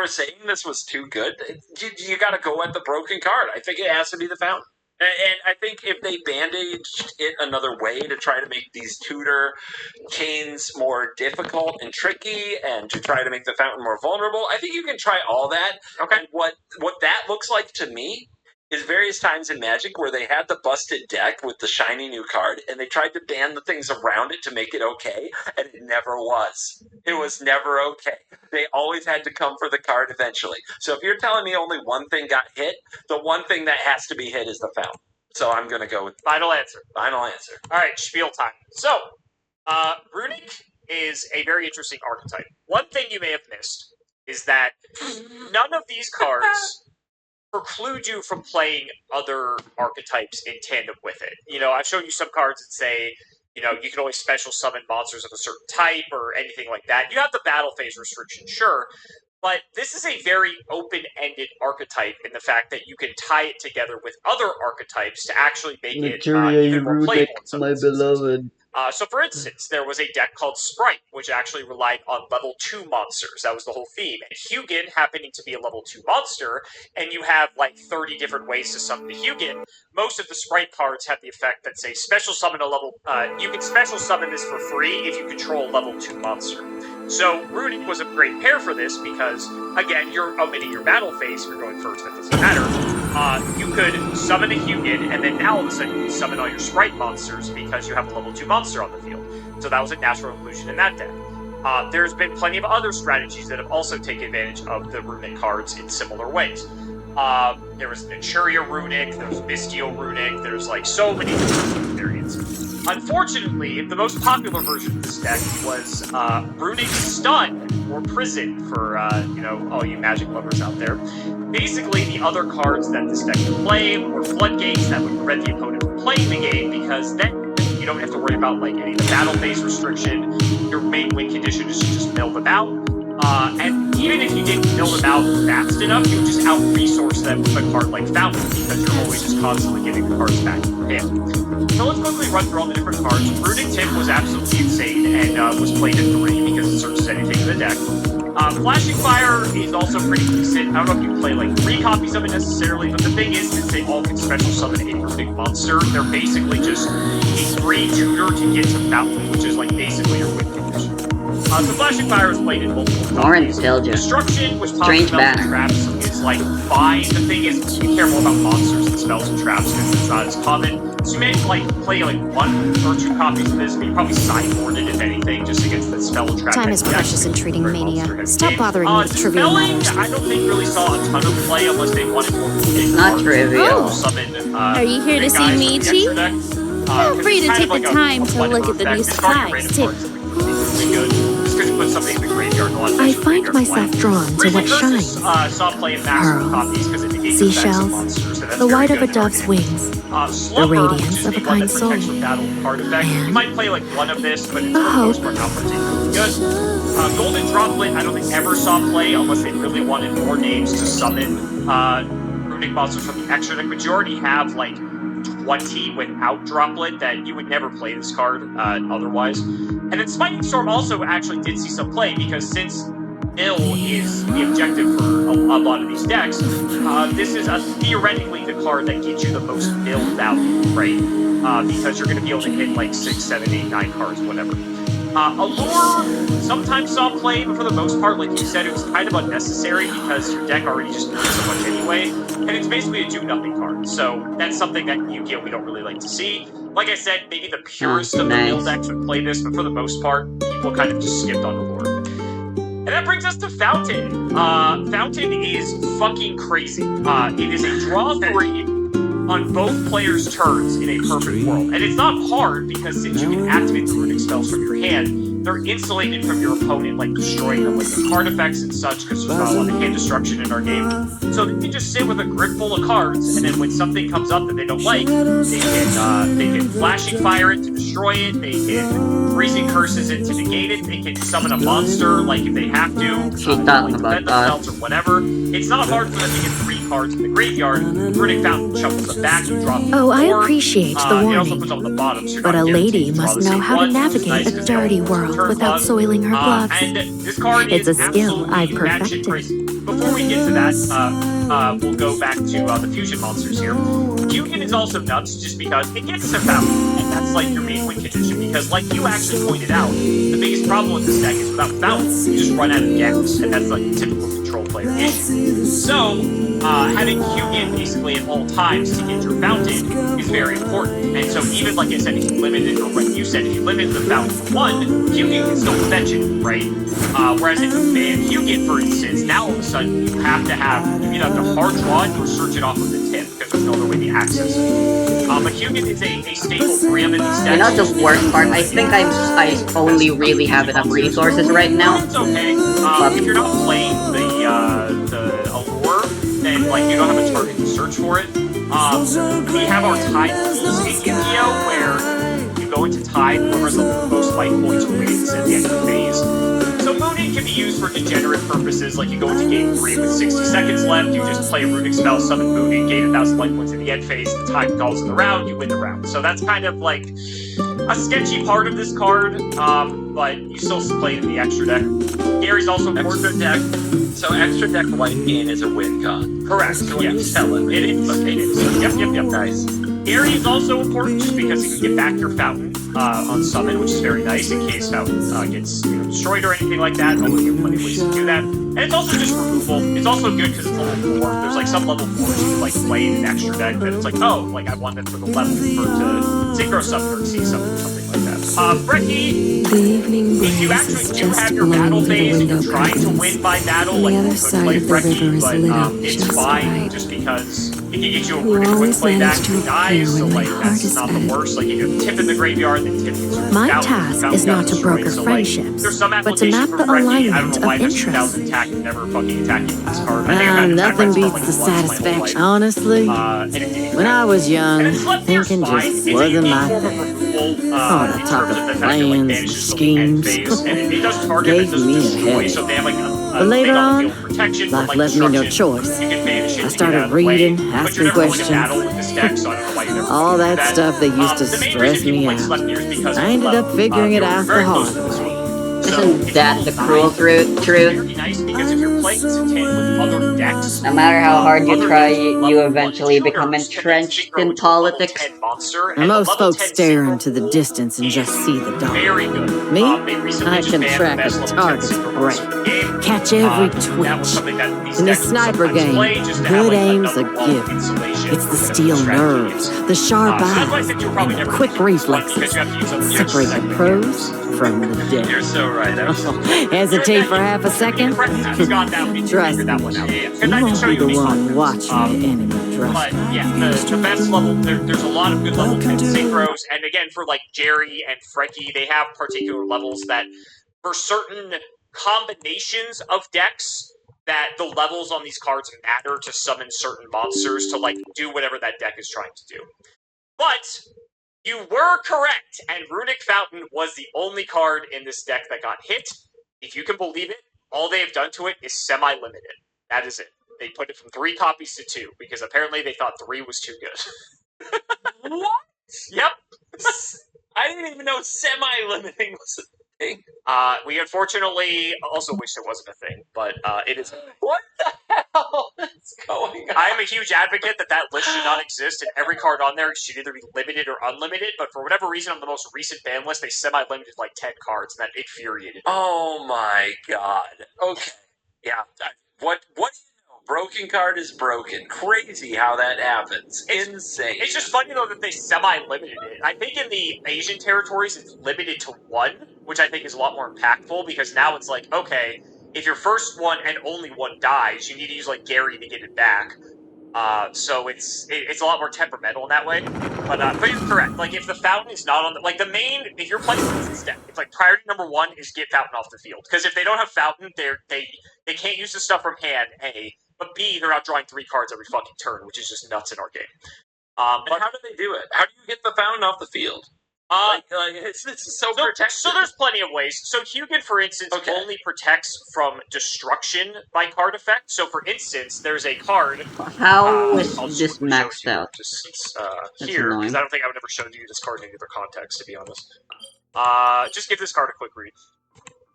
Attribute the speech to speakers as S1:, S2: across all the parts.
S1: were saying this was too good, you got to go at the broken card. I think it has to be the Fountain. And I think if they bandaged it another way to try to make these tutor chains more difficult and tricky and to try to make the Fountain more vulnerable, I think you can try all that.
S2: Okay.
S1: And what that looks like to me is various times in Magic where they had the busted deck with the shiny new card, and they tried to ban the things around it to make it okay, and it never was. It was never okay. They always had to come for the card eventually. So if you're telling me only one thing got hit, the one thing that has to be hit is the Fountain. So I'm going to go with
S2: final answer.
S1: Final answer.
S2: All right, spiel time. So, Runic is a very interesting archetype. One thing you may have missed is that none of these cards preclude you from playing other archetypes in tandem with it. You know, I've shown you some cards that say, you know, you can only special summon monsters of a certain type or anything like that. You have the battle phase restriction, sure, but this is a very open-ended archetype in the fact that you can tie it together with other archetypes to actually make it even more playable in some instances.
S3: Beloved.
S2: So, for instance, there was a deck called Sprite, which actually relied on level 2 monsters. That was the whole theme. And Hugin happening to be a level 2 monster, and you have like 30 different ways to summon the Hugin. Most of the Sprite cards have the effect that say special summon a level... you can special summon this for free if you control a level 2 monster. So, Runic was a great pair for this because, again, you're omitting your battle phase if you're going first, that doesn't matter. You could summon a Hugin, and then now all of a sudden you can summon all your Sprite monsters because you have a level 2 monster on the field. So that was a natural inclusion in that deck. There's been plenty of other strategies that have also taken advantage of the Runic cards in similar ways. There was Manchuria Runic, there's Mistio Runic, there's like so many different variants. Unfortunately, the most popular version of this deck was Runic Stun, or Prison, for you know, all you Magic lovers out there. Basically, the other cards that this deck could play were Floodgates that would prevent the opponent from playing the game, because then you don't have to worry about like any of the battle phase restriction. Your main win condition is to just mill them out. And even if you didn't mill them out fast enough, you would just out-resource them with a card like Fountain, because you're always just constantly getting the cards back in your hand. So let's quickly run through all the different cards. Runic Tip was absolutely insane, and was played at 3 because it searches anything in the deck. Flashing Fire is also pretty decent. I don't know if you play like 3 copies of it necessarily, but the thing is that they all can special summon a Runic monster. They're basically just a 3 tutor to get to Fountain, which is like basically your win condition. So Flashing Fire is played in multiple copies. Destruction, which pops spells and traps, is like fine. The thing is, you care more about monsters than spells and traps because it's not as common. So you may like play like 1 or 2 copies of this, but you probably sideboard it if anything, just against the spell and trap.
S4: Time is precious in treating Mania. Stop bothering me with trivial matters.
S2: I don't think really saw a ton of play unless they wanted more.
S3: It's not trivial.
S2: Summon,
S4: are you here to see Michi? Feel free to take the time to look at the new supplies, too.
S2: I
S4: find myself drawn to what shines.
S2: Pearls,
S4: seashells, the white of a dove's wings, the radiance of a kind soul, and
S2: you might play like 1 of this, but it's
S4: the hope.
S2: not particularly good. Golden Droplet, I don't think ever saw play unless they really wanted more names to summon Runic monsters from the extra deck. Majority have like 20 without Droplet that you would never play this card otherwise. And then Spiking Storm also actually did see some play, because since Mill is the objective for a lot of these decks, this is theoretically the card that gets you the most mill value, right? Because you're going to be able to hit like 6, 7, 8, 9 cards, whatever. Allure sometimes saw play, but for the most part, like you said, it was kind of unnecessary because your deck already just does so much anyway, and it's basically a do-nothing card. So that's something that Yu-Gi-Oh! We don't really like to see. Like I said, maybe the purest of the mill decks would play this, but for the most part, people kind of just skipped on Allure. And that brings us to Fountain. Fountain is fucking crazy. It is a draw 3 on both players' turns in a perfect world. And it's not hard, because since you can activate the runic spells from your hand, they're insulated from your opponent, like destroying them with the card effects and such, because there's not a lot of hand destruction in our game. So they can just sit with a grip full of cards, and then when something comes up that they don't like, they can Flashing Fire it to destroy it, they can Freezing Curses it to negate it, they can summon a monster, like if they have to,
S3: talking about
S2: themselves or whatever. It's not hard for them to get 3 cards in the graveyard. Runic Fountain shuffles them back and drops them.
S4: Oh, I appreciate the warning,
S2: so
S4: but a lady must know how to navigate a dirty world without soiling her gloves.
S2: And this card
S4: It's
S2: is
S4: a skill I've perfected.
S2: But before we get to that, we'll go back to the fusion monsters here. Hugin is also nuts just because it gets a fountain, and that's like your main win condition, because like you actually pointed out, the biggest problem with this deck is without fountains, you just run out of gas, and that's like a typical control player issue. So, having Hugin basically at all times to get your fountain is very important, and so even like I said, if you limit it, or like you said, if you limit the fountain to 1, Hugin can still fetch it, right? Whereas if you ban Hugin, for instance, now all of a sudden you have to hard draw it or search it off of the tip, because there's no other way to access it. But Hugin is a staple gram in these decks.
S3: You know the worst part? I think I only really have enough resources right now.
S2: It's okay. If you're not playing the Allure, then like you don't have a target to search for it. We have our Tide rules in Yu-Gi-Oh! Where you go into Tide, whoever's the most life points wins at the end of the phase. So Mooning can be used for degenerate purposes, like you go into game 3 with 60 seconds left, you just play a runic spell, summon Mooning, gain 1,000 life points in the end phase, the time calls in the round, you win the round. So that's kind of like a sketchy part of this card, but you still play it in the extra deck. Gary's also
S1: extra deck. So extra deck life gain is a win con.
S2: Correct.
S1: So
S2: yes.
S1: Tell it.
S2: It is.
S1: Okay.
S2: It is. Yep.
S1: Nice.
S2: Gary is also important just because you can get back your fountain on summon, which is very nice in case fountain gets destroyed or anything like that. Although you have plenty of ways to do that. And it's also just removal. It's also good because it's level 4. There's like some level 4s you can like play in an extra deck that it's like, oh, like I want that for the level to synchro summon or see something like that. Frecky, if you actually do have your battle phase and you're trying to win by battle, like you could play Frecky, but it's fine just because it can get you a really quick play back and dies, so like that's not the worst. Like you can tip in the graveyard, then tip into
S4: My task is not to broker friendships, but to map the alignment of interest.
S2: Never fucking attacking this card.
S5: Nothing beats the satisfaction. Honestly, when I was young, thinking just wasn't my thing. Oh, the talk of plans and schemes gave me a headache. But later on, life left me no choice. I started reading, asking questions. All that stuff that used to stress me out. I ended up figuring it out the hard way.
S3: Isn't that the cruel truth? No matter how hard you try, you eventually become entrenched in politics.
S5: And most folks stare into the distance and just see the dog. Me? I can track a target's brain, catch every twitch. In the sniper game, good aim's a gift. It's the steel nerves, the sharp eyes, and the quick reflexes that separate the pros from the dead.
S1: You're so right.
S5: Hesitate for half a second? Trust me, you won't be the one watching the enemy drop.
S2: But yeah, the best level, there's a lot of good level 10 synchros, and again, for like Jerry and Frecky, they have particular levels that, for certain combinations of decks, that the levels on these cards matter to summon certain monsters to like do whatever that deck is trying to do. But you were correct, and Runic Fountain was the only card in this deck that got hit. If you can believe it, all they have done to it is semi-limited. That is it. They put it from 3 copies to 2, because apparently they thought 3 was too good.
S1: What?
S2: Yep.
S1: I didn't even know semi-limiting was a thing.
S2: We unfortunately also wish it wasn't a thing, but it is.
S1: What the hell is going on?
S2: I am a huge advocate that list should not exist, and every card on there should either be limited or unlimited, but for whatever reason on the most recent ban list, they semi-limited like 10 cards, and that infuriated me.
S1: Oh my god. Okay. Yeah. What do you know? Broken card is broken. Crazy how that happens. Insane.
S2: It's just funny, though, that they semi-limited it. I think in the Asian territories, it's limited to 1, which I think is a lot more impactful, because now it's like, okay, if your first one and only one dies, you need to use, like, Gary to get it back. So it's a lot more temperamental in that way. But you're correct. Like, if the fountain is not on the... Like, the main... If you're playing this deck, it's like, priority number 1 is get fountain off the field. Because if they don't have fountain, they can't use the stuff from hand, A. But B, they're not drawing 3 cards every fucking turn, which is just nuts in our game.
S1: But how do they do it? How do you get the fountain off the field? It's so protected.
S2: So there's plenty of ways. So Hugin, for instance, only protects from destruction by card effect. So for instance, there's a card.
S3: How is this maxed out?
S2: Just here,
S3: annoying.
S2: because I don't think I would ever show you this card in any other context, to be honest. Just give this card a quick read.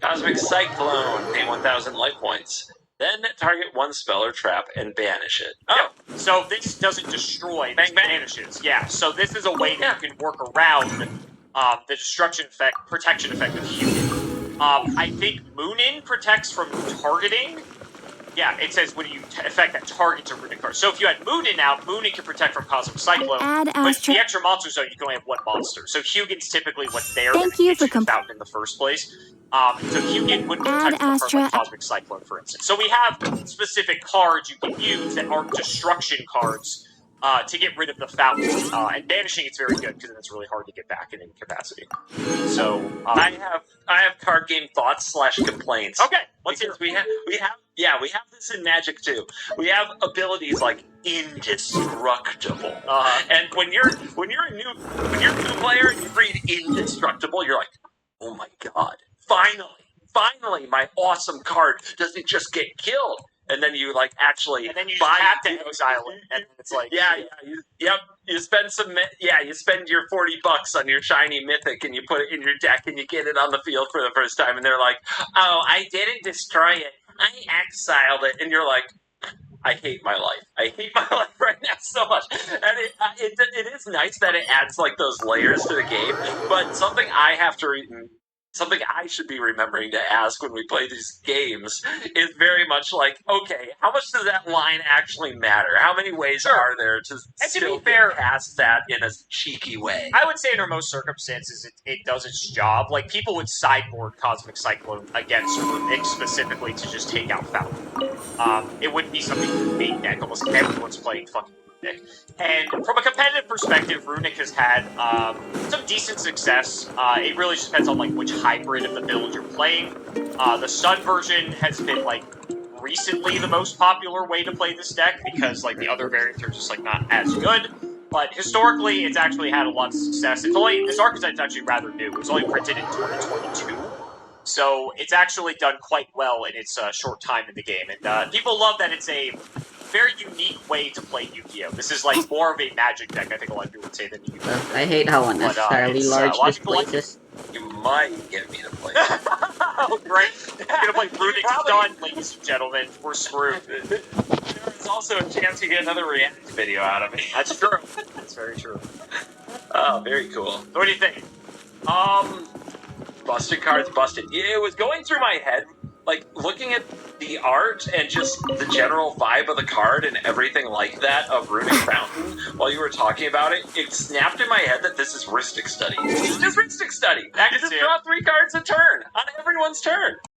S1: Cosmic Cyclone, pay 1,000 life points. Then target one spell or trap and banish it. Oh,
S2: Yep. So this doesn't destroy, this vanishes. Yeah, so this is a way that you can work around the destruction effect, protection effect of Hugin. I think Moonin protects from targeting. Yeah, it says when you affect that target's a runic card. So if you had Moonin out, Moonin can protect from Cosmic Cyclone.
S4: Add
S2: But
S4: Astra.
S2: the extra monster zone, you can only have one monster. So Hugin's typically what's there
S4: Thank
S2: to
S4: you
S2: get
S4: for
S2: you the fountain in the first place. So Hugin wouldn't
S4: Add
S2: protect from a card like
S4: Astra.
S2: Cosmic Cyclone, for instance. So we have specific cards you can use that aren't destruction cards to get rid of the fountain. And banishing it's very good because then it's really hard to get back in incapacity. So
S1: I have card game thoughts / complaints.
S2: okay, let's hear.
S1: We have this in Magic too. We have abilities like indestructible, and when you're a new player and you read indestructible, you're like, oh my god, finally, my awesome card doesn't just get killed. And then you like actually,
S2: and then you just have to exile it, and it's like
S1: you spend your $40 on your shiny mythic, and you put it in your deck, and you get it on the field for the first time, and they're like, oh, I didn't destroy it, I exiled it, and you're like, I hate my life. I hate my life right now so much. And it is nice that it adds like those layers to the game, but something I should be remembering to ask when we play these games is very much like, okay, how much does that line actually matter? How many ways are there to still be fair, past that in a cheeky way?
S2: I would say under most circumstances it does its job. Like, people would sideboard Cosmic Cyclone against Runic specifically to just take out Fountain. It wouldn't be something you main deck. Almost everyone's playing fucking Runic. And from a competitive perspective, Runic has had some decent success. It really just depends on like which hybrid of the build you're playing. The Sun version has been like recently the most popular way to play this deck because like the other variants are just like not as good. But historically, it's actually had a lot of success. This archetype's actually rather new. It was only printed in 2022. So it's actually done quite well in its short time in the game. And people love that it's a very unique way to play Yu-Gi-Oh! This is like more of a Magic deck, I think a lot of people would say, than Yu-Gi-Oh!
S3: I hate how unnecessarily large this place is.
S1: You might get me to play.
S2: Oh, great. You're gonna play Runic done, ladies and gentlemen. We're screwed.
S1: There's also a chance you get another React video out of me.
S2: That's true. That's very true.
S1: Oh, very cool.
S2: So what do you think?
S1: Busted cards, busted. Yeah, it was going through my head, like, looking at the art and just the general vibe of the card and everything like that of Runic Fountain while you were talking about it, it snapped in my head that this is Rhystic Study. It's just Rhystic Study. You just draw 3 cards a turn on everyone's turn.